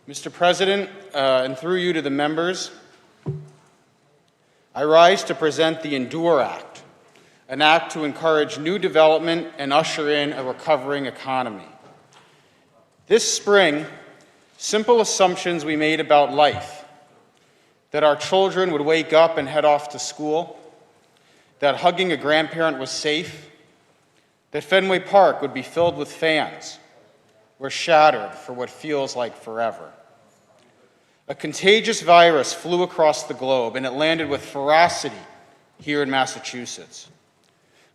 Mr. President, and through you to the members, I rise to present the ENDURE Act, an act to encourage new development and usher in a recovering economy. This spring, simple assumptions we made about life, that our children would wake up and head off to school, that hugging a grandparent was safe, that Fenway Park would be filled with fans, were shattered for what feels like forever. A contagious virus flew across the globe, and it landed with ferocity here in Massachusetts.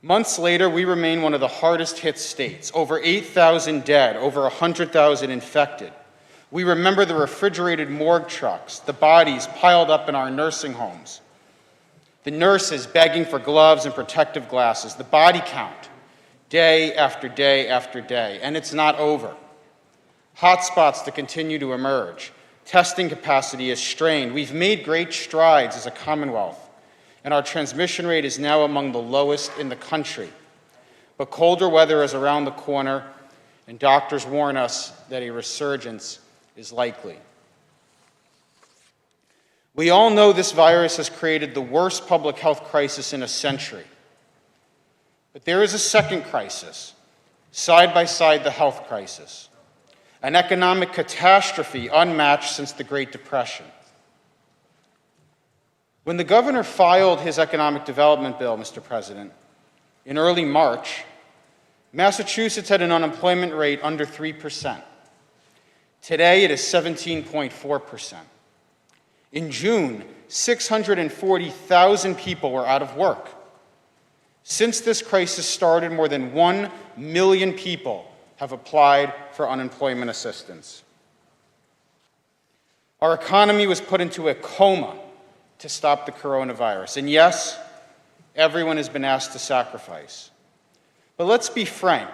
Months later, we remain one of the hardest hit states. Over 8,000 dead, over 100,000 infected. We remember the refrigerated morgue trucks, the bodies piled up in our nursing homes, the nurses begging for gloves and protective glasses, the body count, day after day after day, and it's not over. Hotspots that continue to emerge. Testing capacity is strained. We've made great strides as a Commonwealth, and our transmission rate is now among the lowest in the country. But colder weather is around the corner, and doctors warn us that a resurgence is likely. We all know this virus has created the worst public health crisis in a century. But there is a second crisis, side by side the health crisis. An economic catastrophe unmatched since the Great Depression. When the governor filed his economic development bill, Mr. President, in early March, Massachusetts had an unemployment rate under 3%. Today, it is 17.4%. In June, 640,000 people were out of work. Since this crisis started, more than 1 million people have applied for unemployment assistance. Our economy was put into a coma to stop the coronavirus. And yes, everyone has been asked to sacrifice. But let's be frank,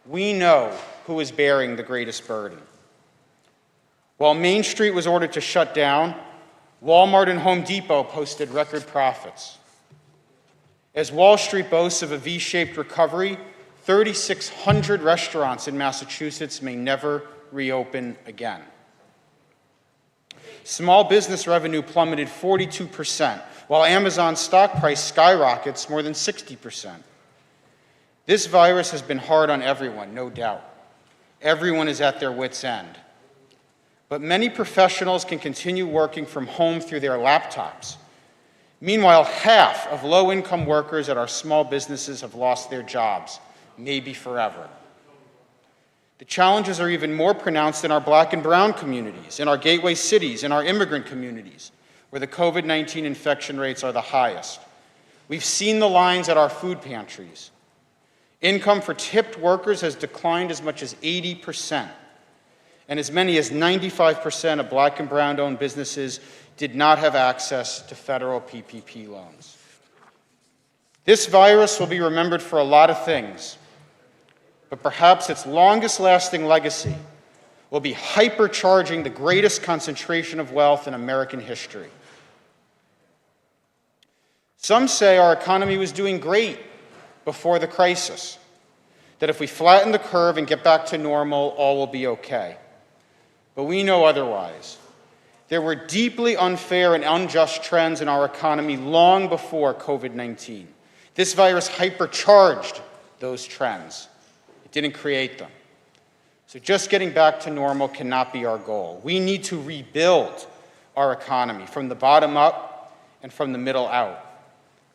we know who is bearing the greatest burden. While Main Street was ordered to shut down, Walmart and Home Depot posted record profits. As Wall Street boasts of a V-shaped recovery, 3,600 restaurants in Massachusetts may never reopen again. Small business revenue plummeted 42%, while Amazon's stock price skyrockets more than 60%. This virus has been hard on everyone, no doubt. Everyone is at their wits' end. But many professionals can continue working from home through their laptops. Meanwhile, half of low-income workers at our small businesses have lost their jobs, maybe forever. The challenges are even more pronounced in our Black and brown communities, in our gateway cities, in our immigrant communities, where the COVID-19 infection rates are the highest. We've seen the lines at our food pantries. Income for tipped workers has declined as much as 80%, and as many as 95% of Black and brown-owned businesses did not have access to federal PPP loans. This virus will be remembered for a lot of things, but perhaps its longest-lasting legacy will be hypercharging the greatest concentration of wealth in American history. Some say our economy was doing great before the crisis, that if we flatten the curve and get back to normal, all will be okay. But we know otherwise. There were deeply unfair and unjust trends in our economy long before COVID-19. This virus hypercharged those trends. It didn't create them. So just getting back to normal cannot be our goal. We need to rebuild our economy from the bottom up and from the middle out.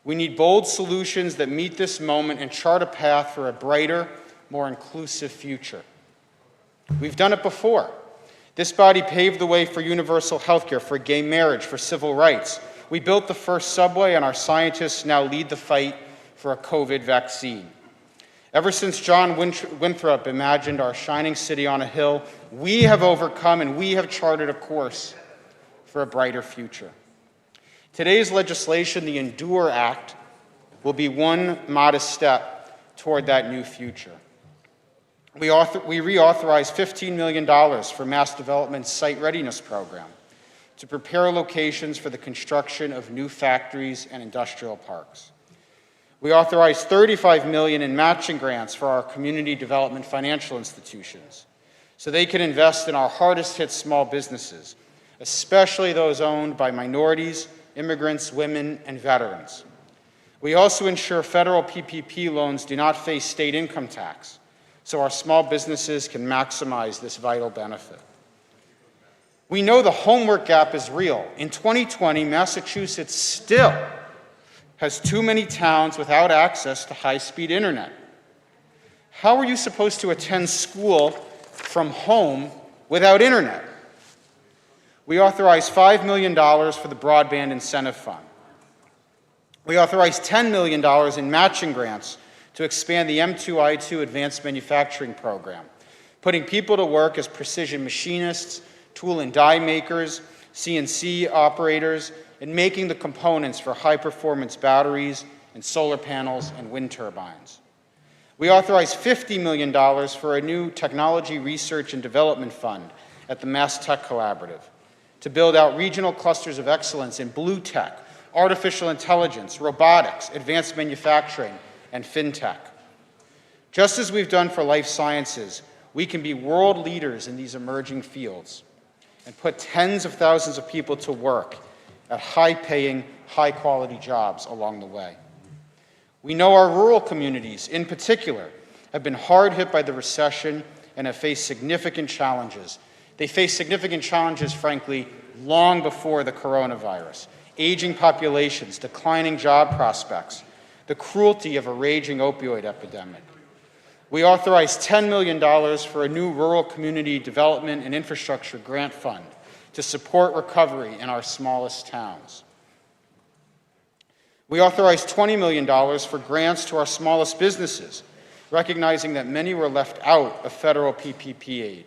We need bold solutions that meet this moment and chart a path for a brighter, more inclusive future. We've done it before. This body paved the way for universal health care, for gay marriage, for civil rights. We built the first subway, and our scientists now lead the fight for a COVID vaccine. Ever since John Winthrop imagined our shining city on a hill, we have overcome and we have charted a course for a brighter future. Today's legislation, the ENDURE Act, will be one modest step toward that new future. We reauthorize $15 million for Mass Development's Site Readiness Program to prepare locations for the construction of new factories and industrial parks. We authorize $35 million in matching grants for our community development financial institutions, so they can invest in our hardest hit small businesses, especially those owned by minorities, immigrants, women, and veterans. We also ensure federal PPP loans do not face state income tax, so our small businesses can maximize this vital benefit. We know the homework gap is real. In 2020, Massachusetts still has too many towns without access to high-speed internet. How are you supposed to attend school from home without internet? We authorized $5 million for the Broadband Incentive Fund. We authorized $10 million in matching grants to expand the M2I2 Advanced Manufacturing Program, putting people to work as precision machinists, tool and die makers, CNC operators, and making the components for high-performance batteries and solar panels and wind turbines. We authorized $50 million for a new Technology Research and Development Fund at the Mass Tech Collaborative to build out regional clusters of excellence in blue tech, artificial intelligence, robotics, advanced manufacturing, and fintech. Just as we've done for life sciences, we can be world leaders in these emerging fields and put tens of thousands of people to work at high-paying, high-quality jobs along the way. We know our rural communities, in particular, have been hard hit by the recession and have faced significant challenges. They faced significant challenges, frankly, long before the coronavirus. Aging populations, declining job prospects, the cruelty of a raging opioid epidemic. We authorized $10 million for a new rural community development and infrastructure grant fund to support recovery in our smallest towns. We authorized $20 million for grants to our smallest businesses, recognizing that many were left out of federal PPP aid.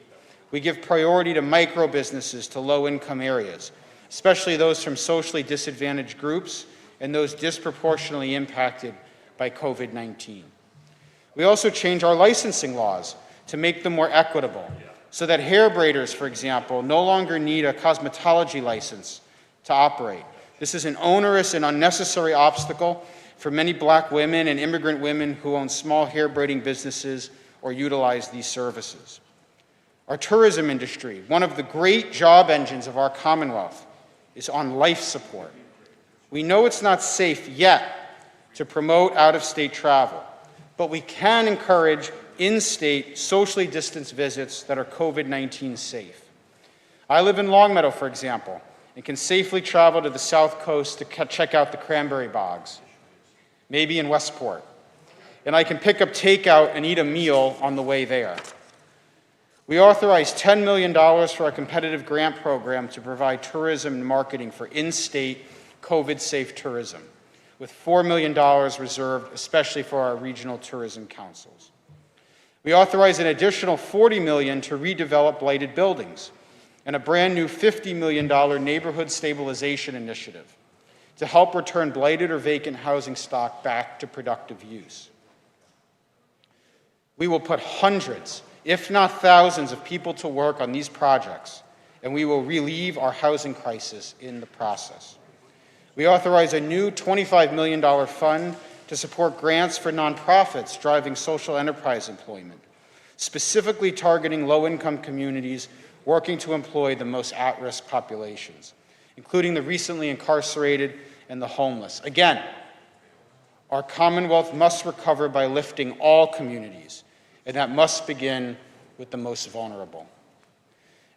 We give priority to micro businesses to low-income areas, especially those from socially disadvantaged groups and those disproportionately impacted by COVID-19. We also change our licensing laws to make them more equitable, so that hair braiders, for example, no longer need a cosmetology license to operate. This is an onerous and unnecessary obstacle for many Black women and immigrant women who own small hair braiding businesses or utilize these services. Our tourism industry, one of the great job engines of our Commonwealth, is on life support. We know it's not safe yet to promote out-of-state travel, but we can encourage in-state, socially distanced visits that are COVID-19 safe. I live in Longmeadow, for example, and can safely travel to the South Coast to check out the cranberry bogs, maybe in Westport. And I can pick up takeout and eat a meal on the way there. We authorized $10 million for a competitive grant program to provide tourism and marketing for in-state, COVID-safe tourism, with $4 million reserved especially for our regional tourism councils. We authorized an additional $40 million to redevelop blighted buildings and a brand new $50 million neighborhood stabilization initiative to help return blighted or vacant housing stock back to productive use. We will put hundreds, if not thousands, of people to work on these projects, and we will relieve our housing crisis in the process. We authorize a new $25 million fund to support grants for nonprofits driving social enterprise employment, specifically targeting low-income communities working to employ the most at-risk populations, including the recently incarcerated and the homeless. Again, our Commonwealth must recover by lifting all communities, and that must begin with the most vulnerable.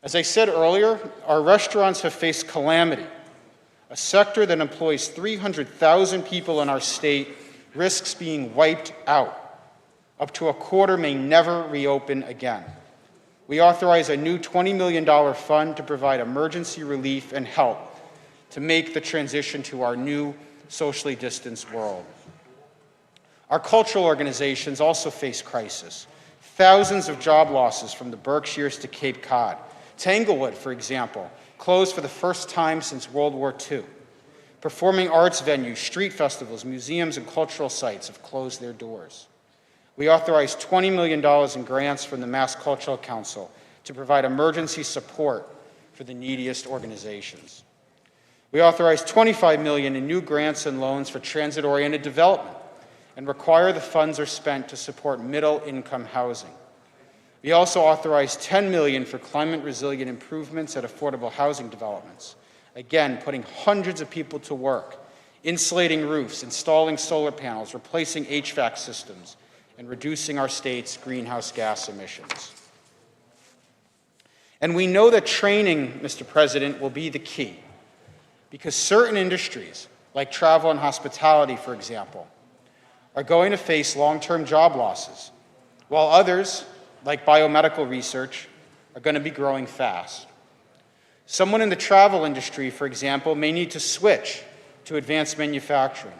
As I said earlier, our restaurants have faced calamity. A sector that employs 300,000 people in our state risks being wiped out. Up to a quarter may never reopen again. We authorize a new $20 million fund to provide emergency relief and help to make the transition to our new socially distanced world. Our cultural organizations also face crisis. Thousands of job losses from the Berkshires to Cape Cod. Tanglewood, for example, closed for the first time since World War II. Performing arts venues, street festivals, museums, and cultural sites have closed their doors. We authorized $20 million in grants from the Mass Cultural Council to provide emergency support for the neediest organizations. We authorized $25 million in new grants and loans for transit-oriented development and require the funds are spent to support middle-income housing. We also authorized $10 million for climate-resilient improvements at affordable housing developments, again, putting hundreds of people to work, insulating roofs, installing solar panels, replacing HVAC systems, and reducing our state's greenhouse gas emissions. And we know that training, Mr. President, will be the key, because certain industries, like travel and hospitality, for example, are going to face long-term job losses, while others, like biomedical research, are going to be growing fast. Someone in the travel industry, for example, may need to switch to advanced manufacturing,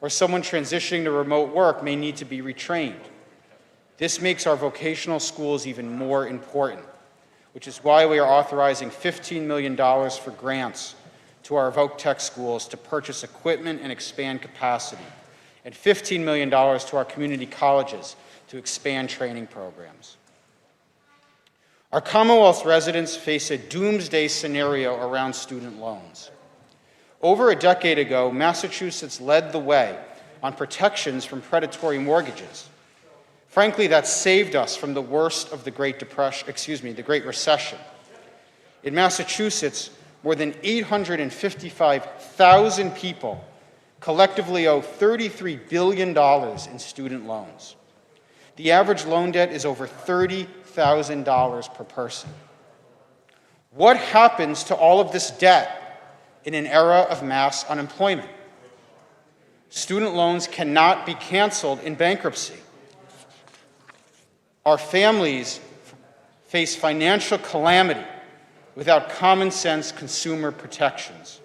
or someone transitioning to remote work may need to be retrained. This makes our vocational schools even more important, which is why we are authorizing $15 million for grants to our Voc Tech schools to purchase equipment and expand capacity, and $15 million to our community colleges to expand training programs. Our Commonwealth's residents face a doomsday scenario around student loans. Over a decade ago, Massachusetts led the way on protections from predatory mortgages. Frankly, that saved us from the worst of the Great Recession. In Massachusetts, more than 855,000 people collectively owe $33 billion in student loans. The average loan debt is over $30,000 per person. What happens to all of this debt in an era of mass unemployment? Student loans cannot be canceled in bankruptcy. Our families face financial calamity without common sense consumer protections.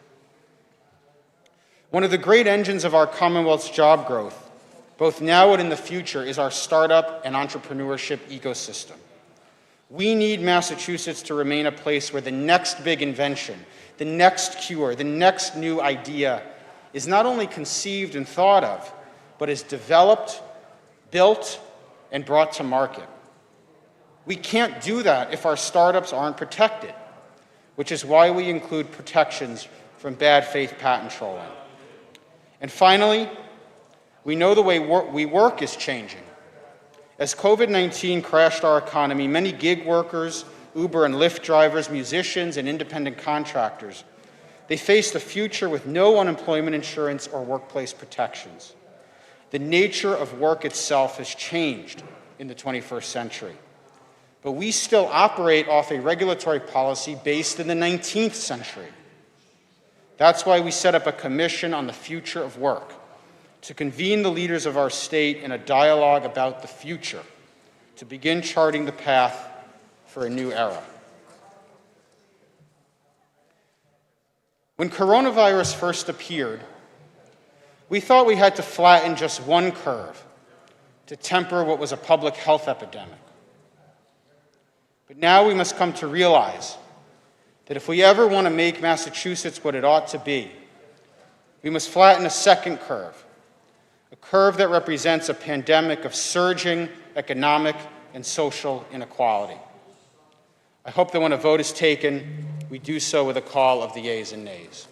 One of the great engines of our Commonwealth's job growth, both now and in the future, is our startup and entrepreneurship ecosystem. We need Massachusetts to remain a place where the next big invention, the next cure, the next new idea is not only conceived and thought of, but is developed, built, and brought to market. We can't do that if our startups aren't protected, which is why we include protections from bad faith patent trolling. And finally, we know the way we work is changing. As COVID-19 crashed our economy, many gig workers, Uber and Lyft drivers, musicians, and independent contractors, they faced a future with no unemployment insurance or workplace protections. The nature of work itself has changed in the 21st century. But we still operate off a regulatory policy based in the 19th century. That's why we set up a commission on the future of work, to convene the leaders of our state in a dialogue about the future, to begin charting the path for a new era. When coronavirus first appeared, we thought we had to flatten just one curve to temper what was a public health epidemic. But now we must come to realize that if we ever want to make Massachusetts what it ought to be, we must flatten a second curve, a curve that represents a pandemic of surging economic and social inequality. I hope that when a vote is taken, we do so with a call of the yeas and nays.